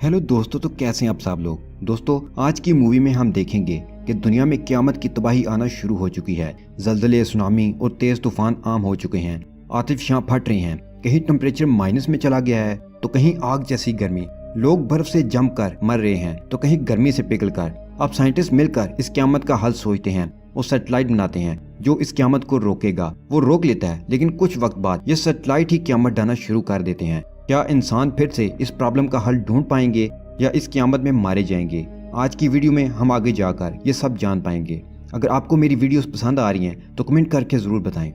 Hello दोस्तों, तो कैसे हैं आप सब लोग। दोस्तों, आज की मूवी में हम देखेंगे कि दुनिया में क़यामत की तबाही आना शुरू हो चुकी है। ज़लज़ले, सुनामी और तेज़ तूफान आम हो चुके हैं। आतिशियाँ फट रही हैं। कहीं टेम्परेचर माइनस में चला गया है तो कहीं आग जैसी गर्मी। लोग बर्फ से जमकर मर रहे हैं तो कहीं गर्मी से पिघल कर। अब साइंटिस्ट मिलकर इस क़यामत का हल सोचते हैं और सैटेलाइट बनाते हैं जो इस क़यामत को रोकेगा। वो रोक लेता है, लेकिन कुछ वक्त बाद ये सैटेलाइट ही क़यामत डालना शुरू कर देते हैं। क्या इंसान फिर से इस प्रॉब्लम का हल ढूंढ पाएंगे या इस क़यामत में मारे जाएंगे? आज की वीडियो में हम आगे जाकर ये सब जान पाएंगे। अगर आपको मेरी वीडियोस पसंद आ रही हैं तो कमेंट करके ज़रूर बताएं।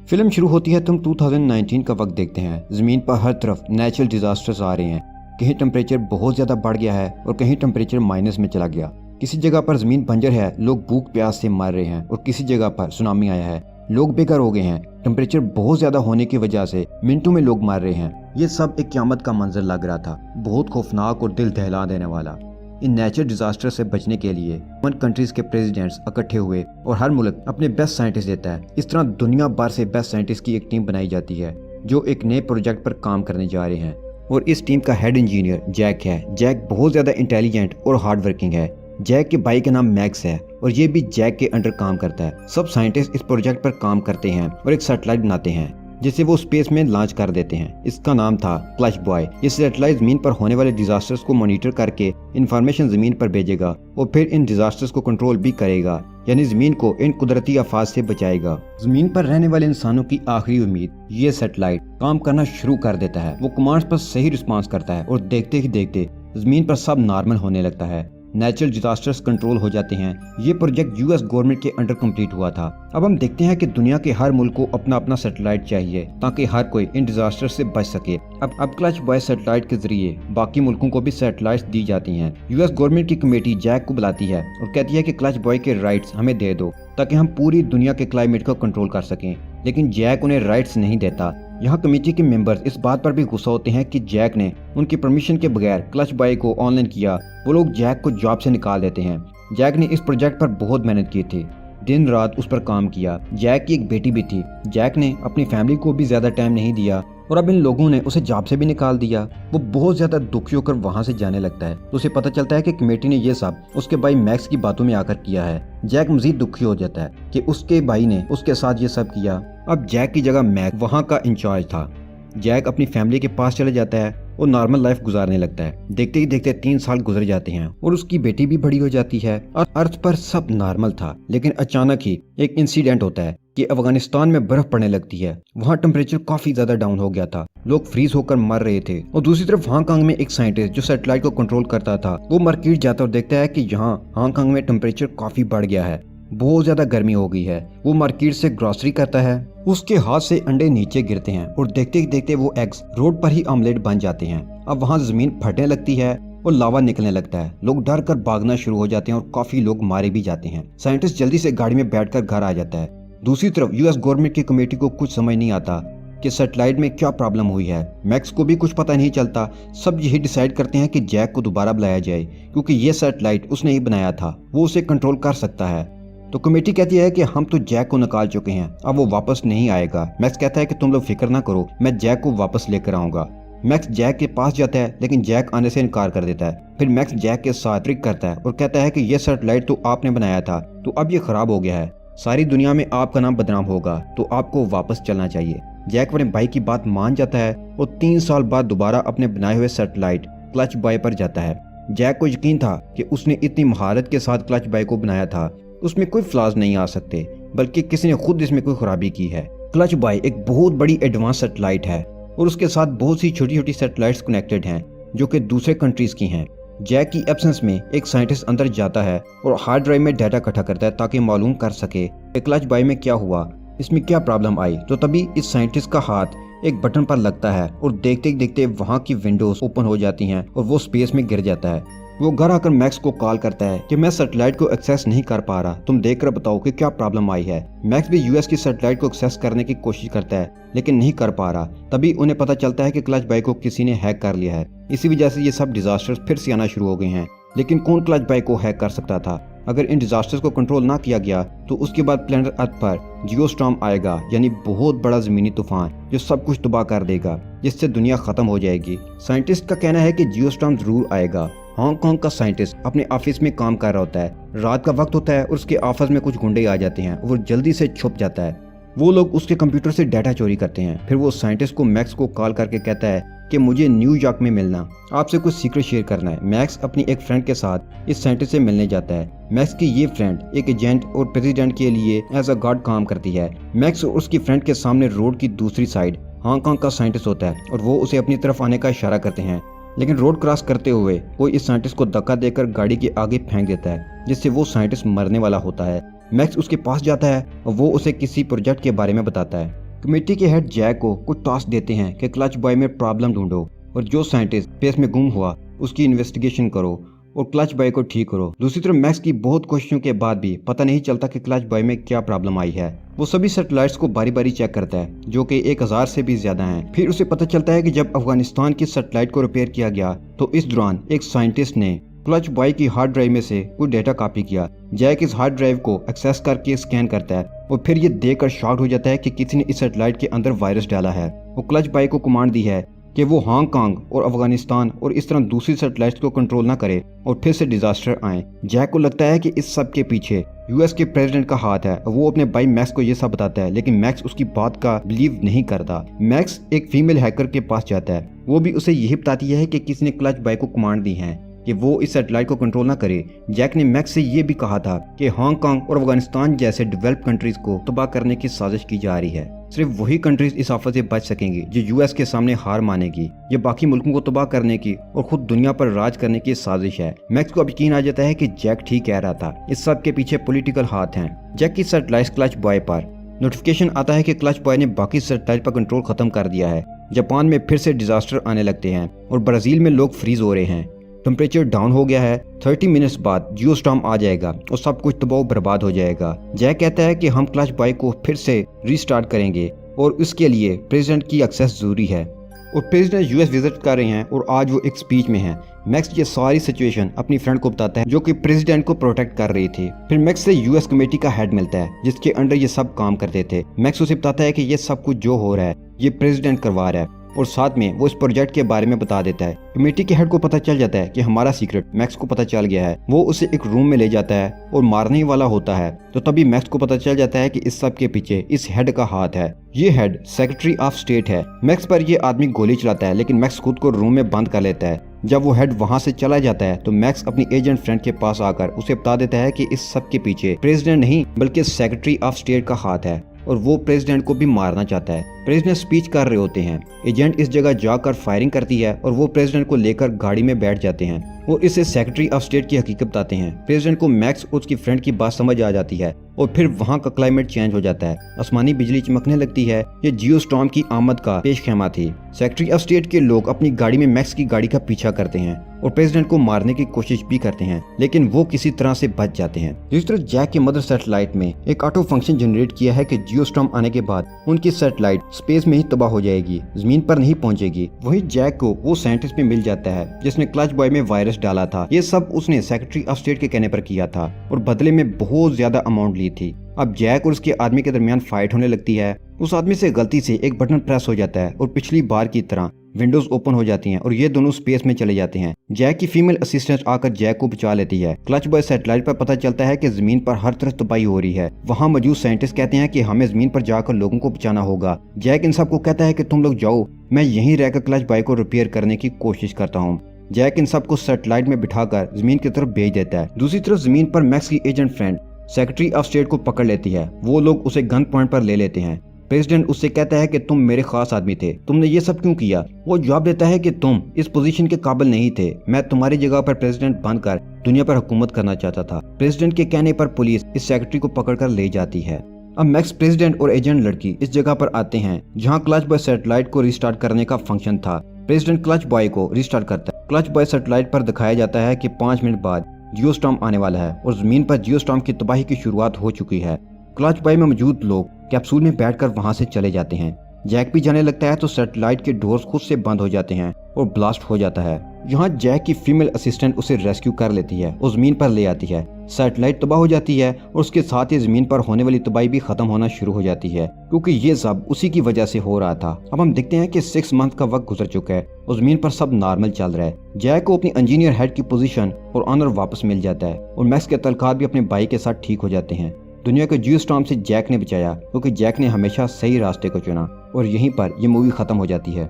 फिल्म शुरू होती है, तुम 2019 का वक्त देखते हैं। ज़मीन पर हर तरफ नेचुरल डिजास्टर्स आ रहे हैं। कहीं टेम्परेचर बहुत ज़्यादा बढ़ गया है और कहीं टेम्परेचर माइनस में चला गया। किसी जगह पर ज़मीन बंजर है, लोग भूख प्यास से मर रहे हैं, और किसी जगह पर सुनामी आया है, लोग बेघर हो गए हैं। टेम्परेचर बहुत ज्यादा होने की वजह से मिनटों में लोग मर रहे हैं। ये सब एक क़यामत का मंजर लग रहा था, बहुत खौफनाक और दिल दहला देने वाला। इन नेचुरल डिजास्टर से बचने के लिए कंट्रीज के प्रेसिडेंट्स इकट्ठे हुए और हर मुल्क अपने बेस्ट साइंटिस्ट देता है। इस तरह दुनिया भर से बेस्ट साइंटिस्ट की एक टीम बनाई जाती है जो एक नए प्रोजेक्ट पर काम करने जा रहे हैं। और इस टीम का हेड इंजीनियर जैक है। जैक बहुत ज्यादा इंटेलिजेंट और हार्ड वर्किंग है। जैक के भाई का नाम मैक्स है और ये भी जैक के अंडर काम करता है। सब साइंटिस्ट इस प्रोजेक्ट पर काम करते हैं और एक सैटेलाइट बनाते हैं जिसे वो स्पेस में लॉन्च कर देते हैं। इसका नाम था क्लच बॉय। ये सैटेलाइट जमीन पर होने वाले डिजास्टर्स को मॉनिटर करके इंफॉर्मेशन जमीन पर भेजेगा और फिर इन डिजास्टर्स को कंट्रोल भी करेगा, यानी जमीन को इन कुदरती आफात से बचाएगा। जमीन पर रहने वाले इंसानों की आखिरी उम्मीद। ये सैटेलाइट काम करना शुरू कर देता है। वो कमांड्स पर सही रिस्पॉन्स करता है और देखते ही देखते जमीन पर सब नॉर्मल होने लगता है। नेचुरल डिजास्टर्स कंट्रोल हो जाते हैं। ये प्रोजेक्ट यूएस गवर्नमेंट के अंडर कंप्लीट हुआ था। अब हम देखते हैं कि दुनिया के हर मुल्क को अपना अपना सैटेलाइट चाहिए ताकि हर कोई इन डिजास्टर से बच सके। अब क्लच बॉय सैटेलाइट के जरिए बाकी मुल्कों को भी सैटेलाइट्स दी जाती हैं। यूएस गवर्नमेंट की कमेटी जैक को बुलाती है और कहती है कि क्लच बॉय के राइट्स हमें दे दो ताकि हम पूरी दुनिया के क्लाइमेट को कंट्रोल कर सकें। लेकिन जैक उन्हें राइट्स नहीं देता। यहाँ कमेटी के मेंबर्स इस बात पर भी गुस्सा होते हैं कि जैक ने उनकी परमिशन के बगैर क्लच बॉय को ऑनलाइन किया। वो लोग जैक को जॉब से निकाल देते हैं। जैक ने इस प्रोजेक्ट पर बहुत मेहनत की थी, दिन रात उस पर काम किया। जैक की एक बेटी भी थी। जैक ने अपनी फैमिली को भी ज्यादा टाइम नहीं दिया और अब इन लोगों ने उसे जॉब से भी निकाल दिया। वो बहुत ज्यादा दुखी होकर वहाँ से जाने लगता है तो उसे पता चलता है कि कमेटी ने ये सब उसके भाई मैक्स की बातों में आकर किया है। जैक मजीद दुखी हो जाता है कि उसके भाई ने उसके साथ ये सब किया। अब जैक की जगह मैक्स वहाँ का इंचार्ज था। जैक अपनी फैमिली के पास चले जाता है और नॉर्मल लाइफ गुजारने लगता है। देखते ही देखते 3 साल गुजर जाते हैं और उसकी बेटी भी बड़ी हो जाती है और अर्थ पर सब नॉर्मल था। लेकिन अचानक ही एक इंसिडेंट होता है कि अफगानिस्तान में बर्फ पड़ने लगती है। वहाँ टेम्परेचर काफी ज्यादा डाउन हो गया था, लोग फ्रीज होकर मर रहे थे। और दूसरी तरफ हांगकांग में एक साइंटिस्ट जो सैटेलाइट को कंट्रोल करता था, वो मार्केट जाता और देखता है कि यहाँ हांगकांग में टेम्परेचर काफी बढ़ गया है, बहुत ज्यादा गर्मी हो गई है। वो मार्केट से ग्रोसरी करता है, उसके हाथ से अंडे नीचे गिरते हैं और देखते ही देखते वो एग्स रोड पर ही ऑमलेट बन जाते हैं। अब वहाँ जमीन फटने लगती है और लावा निकलने लगता है। लोग डर कर भागना शुरू हो जाते हैं और काफी लोग मारे भी जाते हैं। साइंटिस्ट जल्दी से गाड़ी में बैठकर घर आ जाता है। दूसरी तरफ यूएस गवर्नमेंट की कमेटी को कुछ समझ नहीं आता कि सैटेलाइट में क्या प्रॉब्लम हुई है। मैक्स को भी कुछ पता नहीं चलता। सब यही डिसाइड करते हैं कि जैक को दोबारा बुलाया जाए क्योंकि ये सैटेलाइट उसने ही बनाया था, वो उसे कंट्रोल कर सकता है। तो कमेटी कहती है कि हम तो जैक को निकाल चुके हैं, अब वो वापस नहीं आएगा। मैक्स कहता है कि तुम लोग फिक्र ना करो, मैं जैक को वापस लेकर आऊंगा। मैक्स जैक के पास जाता है लेकिन जैक आने से इनकार कर देता है। फिर मैक्स जैक के साथ ट्रिक करता है और कहता है कि यह सैटेलाइट तो आपने बनाया था, तो अब ये खराब हो गया है, सारी दुनिया में आपका नाम बदनाम होगा, तो आपको वापस चलना चाहिए। जैक अपने भाई की बात मान जाता है और 3 साल बाद दोबारा अपने बनाए हुए सैटेलाइट क्लच बॉय पर जाता है। जैक को यकीन था कि उसने इतनी महारत के साथ क्लच बॉय को बनाया था, उसमें कोई फ्लॉज नहीं आ सकते, बल्कि किसी ने खुद इसमें कोई खराबी की है। क्लच बॉय एक बहुत बड़ी एडवांस सैटेलाइट है और उसके साथ बहुत सी छोटी छोटी सैटेलाइट्स कनेक्टेड हैं जो कि दूसरे कंट्रीज की हैं। जैक की एब्सेंस में एक साइंटिस्ट अंदर जाता है और हार्ड ड्राइव में डाटा इकट्ठा करता है ताकि मालूम कर सके कि क्लच बॉय में क्या हुआ, इसमें क्या प्रॉब्लम आई। तो तभी इस साइंटिस्ट का हाथ एक बटन पर लगता है और देखते देखते वहाँ की विंडोज ओपन हो जाती हैं और वो स्पेस में गिर जाता है। वो घर आकर मैक्स को कॉल करता है कि मैं सैटेलाइट को एक्सेस नहीं कर पा रहा, तुम देखकर बताओ कि क्या प्रॉब्लम आई है। मैक्स भी यूएस की सैटेलाइट को एक्सेस करने की कोशिश करता है लेकिन नहीं कर पा रहा। तभी उन्हें पता चलता है कि क्लच बॉय को किसी ने हैक कर लिया है। इसी वजह से ये सब डिजास्टर्स फिर से आना शुरू हो गए हैं। लेकिन कौन क्लच बॉय को हैक कर सकता था? अगर इन डिजास्टर्स को कंट्रोल ना किया गया तो उसके बाद प्लेनेट अर्थ पर जियोस्टॉर्म आएगा, यानी बहुत बड़ा जमीनी तूफान जो सब कुछ तबाह कर देगा, जिससे दुनिया खत्म हो जाएगी। साइंटिस्ट का कहना है कि जियोस्टॉर्म जरूर आएगा। हांगकांग का साइंटिस्ट अपने ऑफिस में काम कर रहा होता है। रात का वक्त होता है और उसके ऑफिस में कुछ गुंडे आ जाते हैं। वो जल्दी से छुप जाता है। वो लोग उसके कंप्यूटर से डाटा चोरी करते हैं। फिर वो साइंटिस्ट को मैक्स को कॉल करके कहता है कि मुझे न्यूयॉर्क में मिलना, आपसे कुछ सीक्रेट शेयर करना है। मैक्स अपनी एक फ्रेंड के साथ इस साइंटिस्ट से मिलने जाता है। मैक्स की ये फ्रेंड एक एजेंट और प्रेसिडेंट के लिए एज अ गार्ड काम करती है। मैक्स और उसकी फ्रेंड के सामने रोड की दूसरी साइड हांगकांग का साइंटिस्ट होता है और वो उसे अपनी तरफ आने का इशारा करते हैं, लेकिन रोड क्रॉस करते हुए कोई इस साइंटिस्ट को धक्का देकर गाड़ी के आगे फेंक देता है, जिससे वो साइंटिस्ट मरने वाला होता है। मैक्स उसके पास जाता है और वो उसे किसी प्रोजेक्ट के बारे में बताता है। कमेटी के हेड जैक को कुछ टास्क देते हैं कि क्लच बॉय में प्रॉब्लम ढूंढो और जो साइंटिस्ट स्पेस में गुम हुआ उसकी इन्वेस्टिगेशन करो और क्लच बॉय को ठीक करो। दूसरी तरफ मैक्स की बहुत कोशिशों के बाद भी पता नहीं चलता कि क्लच बॉय में क्या प्रॉब्लम आई है। वो सभी सैटेलाइट्स को बारी बारी चेक करता है, जो कि 1000 से भी ज्यादा हैं। फिर उसे पता चलता है कि जब अफगानिस्तान की सैटेलाइट को रिपेयर किया गया तो इस दौरान एक साइंटिस्ट ने क्लच बॉय की हार्ड ड्राइव में से कुछ डेटा कॉपी किया। जैक इस हार्ड ड्राइव को एक्सेस करके स्कैन करता है और फिर ये देखकर शॉक्ड हो जाता है कि किसी ने इस सैटेलाइट के अंदर वायरस डाला है। वो क्लच बॉय को कमांड दी है कि वो हांगकांग और अफगानिस्तान और इस तरह दूसरी सैटेलाइट्स को कंट्रोल ना करे और फिर से डिजास्टर आए। जैक को लगता है कि इस सब के पीछे यूएस के प्रेसिडेंट का हाथ है। वो अपने भाई मैक्स को ये सब बताता है, लेकिन मैक्स उसकी बात का बिलीव नहीं करता। मैक्स एक फीमेल हैकर के पास जाता है। वो भी उसे यही बताती है कि किसी ने क्लच बॉय को कमांड दी है कि वो इस सैटेलाइट को कंट्रोल ना करे। जैक ने मैक्स से ये भी कहा था कि हांगकांग और अफगानिस्तान जैसे डेवलप्ड कंट्रीज को तबाह करने की साजिश की जा रही है। सिर्फ वही कंट्रीज इस आफत से बच सकेंगी जो यूएस के सामने हार मानेगी। ये बाकी मुल्कों को तबाह करने की और खुद दुनिया पर राज करने की साजिश है। मैक्स को अब यकीन आ जाता है कि जैक ठीक कह रहा था, इस सब के पीछे पॉलिटिकल हाथ हैं। जैक की सैटेलाइट क्लच बॉय पर नोटिफिकेशन आता है कि क्लच बॉय ने बाकी सैटेलाइट पर कंट्रोल खत्म कर दिया है। जापान में फिर से डिजास्टर आने लगते हैं और ब्राजील में लोग फ्रीज हो रहे हैं। टेम्परेचर डाउन हो गया है। 30 मिनट्स बाद जियोस्टॉर्म आ जाएगा और सब कुछ तबाह बर्बाद हो जाएगा। जैक कहता है कि हम क्लच बॉय को फिर से रीस्टार्ट करेंगे और उसके लिए प्रेसिडेंट की एक्सेस जरूरी है। और प्रेसिडेंट यूएस विजिट कर रहे हैं और आज वो एक स्पीच में हैं। मैक्स ये सारी सिचुएशन अपनी फ्रेंड को बताता है जो कि प्रेसिडेंट को प्रोटेक्ट कर रही थी। फिर मैक्स से यूएस कमेटी का हेड मिलता है जिसके अंडर ये सब काम करते थे। मैक्स उसे बताता है कि ये सब कुछ जो हो रहा है ये प्रेसिडेंट करवा रहा है और साथ में वो इस प्रोजेक्ट के बारे में बता देता है। कमेटी के हेड को पता चल जाता है कि हमारा सीक्रेट मैक्स को पता चल गया है। वो उसे एक रूम में ले जाता है और मारने ही वाला होता है तो तभी मैक्स को पता चल जाता है कि इस सब के पीछे इस हेड का हाथ है। ये हेड सेक्रेटरी ऑफ स्टेट है। मैक्स पर ये आदमी गोली चलाता है, लेकिन मैक्स खुद को रूम में बंद कर लेता है। जब वो हेड वहां से चला जाता है तो मैक्स अपनी एजेंट फ्रेंड के पास आकर उसे बता देता है कि इस सब के पीछे प्रेसिडेंट नहीं बल्कि सेक्रेटरी ऑफ स्टेट का हाथ है और वो प्रेसिडेंट को भी मारना चाहता है। प्रेसिडेंट स्पीच कर रहे होते हैं। एजेंट इस जगह जाकर फायरिंग करती है और वो प्रेसिडेंट को लेकर गाड़ी में बैठ जाते हैं और इसे सेक्रेटरी ऑफ स्टेट की हकीकत बताते हैं। प्रेसिडेंट को मैक्स और उसकी फ्रेंड की बात समझ आ जाती है और फिर वहाँ का क्लाइमेट चेंज हो जाता है। आसमानी बिजली चमकने लगती है। ये जियोस्टॉर्म की आमद का पेशखेमा थी। सेक्रेटरी ऑफ स्टेट के लोग अपनी गाड़ी में मैक्स की गाड़ी का पीछा करते हैं और प्रेसिडेंट को मारने की कोशिश भी करते हैं, लेकिन वो किसी तरह से बच जाते हैं। जिस तरह जैक की मदर सैटेलाइट में एक ऑटो फंक्शन जनरेट किया है कि जियोस्टॉर्म आने के बाद उनकी सैटेलाइट स्पेस में ही तबाह हो जाएगी, जमीन पर नहीं पहुंचेगी। वही जैक को वो साइंटिस्ट भी मिल जाता है जिसने क्लच बॉय में वायरस डाला था। ये सब उसने सेक्रेटरी ऑफ स्टेट के कहने पर किया था और बदले में बहुत ज्यादा अमाउंट ली थी। अब जैक और उसके आदमी के दरमियान फाइट होने लगती है। उस आदमी से गलती से एक बटन प्रेस हो जाता है और पिछली बार की तरह विंडोज ओपन हो जाती हैं और ये दोनों स्पेस में चले जाते हैं। जैक की फीमेल असिस्टेंट आकर जैक को बचा लेती है। क्लच बॉय सैटेलाइट पर पता चलता है कि जमीन पर हर तरफ तबाही हो रही है। वहाँ मौजूद साइंटिस्ट कहते हैं कि हमें जमीन पर जाकर लोगों को बचाना होगा। जैक इन सबको कहता है कि तुम लोग जाओ, मैं यहीं रहकर क्लच बॉय को रिपेयर करने की कोशिश करता हूँ। जैक इन सबको सैटेलाइट में बिठाकर जमीन की तरफ भेज देता है। दूसरी तरफ जमीन पर मैक्स की agent friend secretary of state को पकड़ लेती है। वो लोग उसे गन पॉइंट पर ले लेते हैं। प्रेसिडेंट उससे कहता है कि तुम मेरे खास आदमी थे, तुमने ये सब क्यों किया? वो जवाब देता है कि तुम इस पोजीशन के काबिल नहीं थे, मैं तुम्हारी जगह पर प्रेसिडेंट बनकर दुनिया पर हुकूमत करना चाहता था। प्रेसिडेंट के कहने पर पुलिस इस सेक्रेटरी को पकड़कर ले जाती है। अब मैक्स, प्रेसिडेंट और एजेंट लड़की इस जगह पर आते हैं जहाँ क्लच बॉय सैटेलाइट को रिस्टार्ट करने का फंक्शन था। प्रेसिडेंट क्लच बॉय को रिस्टार्ट करता है। क्लच बॉय सैटेलाइट पर दिखाया जाता है कि 5 मिनट बाद जियोस्टॉर्म आने वाला है और जमीन पर जियोस्टॉर्म की तबाही की शुरुआत हो चुकी है। क्लच बॉय में मौजूद लोग कैप्सूल में बैठकर वहां से चले जाते हैं। जैक भी जाने लगता है तो सैटेलाइट के डोर्स खुद से बंद हो जाते हैं और ब्लास्ट हो जाता है। यहाँ जैक की फीमेल असिस्टेंट उसे रेस्क्यू कर लेती है और जमीन पर ले आती है। सैटेलाइट तबाह हो जाती है और उसके साथ ही ज़मीन पर होने वाली तबाही भी ख़त्म होना शुरू हो जाती है, क्योंकि ये सब उसी की वजह से हो रहा था। अब हम देखते हैं कि 6 मंथ का वक्त गुजर चुका है और ज़मीन पर सब नॉर्मल चल रहा है। जैक को अपनी इंजीनियर हेड की पोजीशन और ऑनर वापस मिल जाता है और मैक्स के तल्खात भी अपने भाई के साथ ठीक हो जाते हैं। दुनिया को जियोस्टॉर्म से जैक ने बचाया, क्योंकि जैक ने हमेशा सही रास्ते को चुना। और यहीं पर यह मूवी ख़त्म हो जाती है।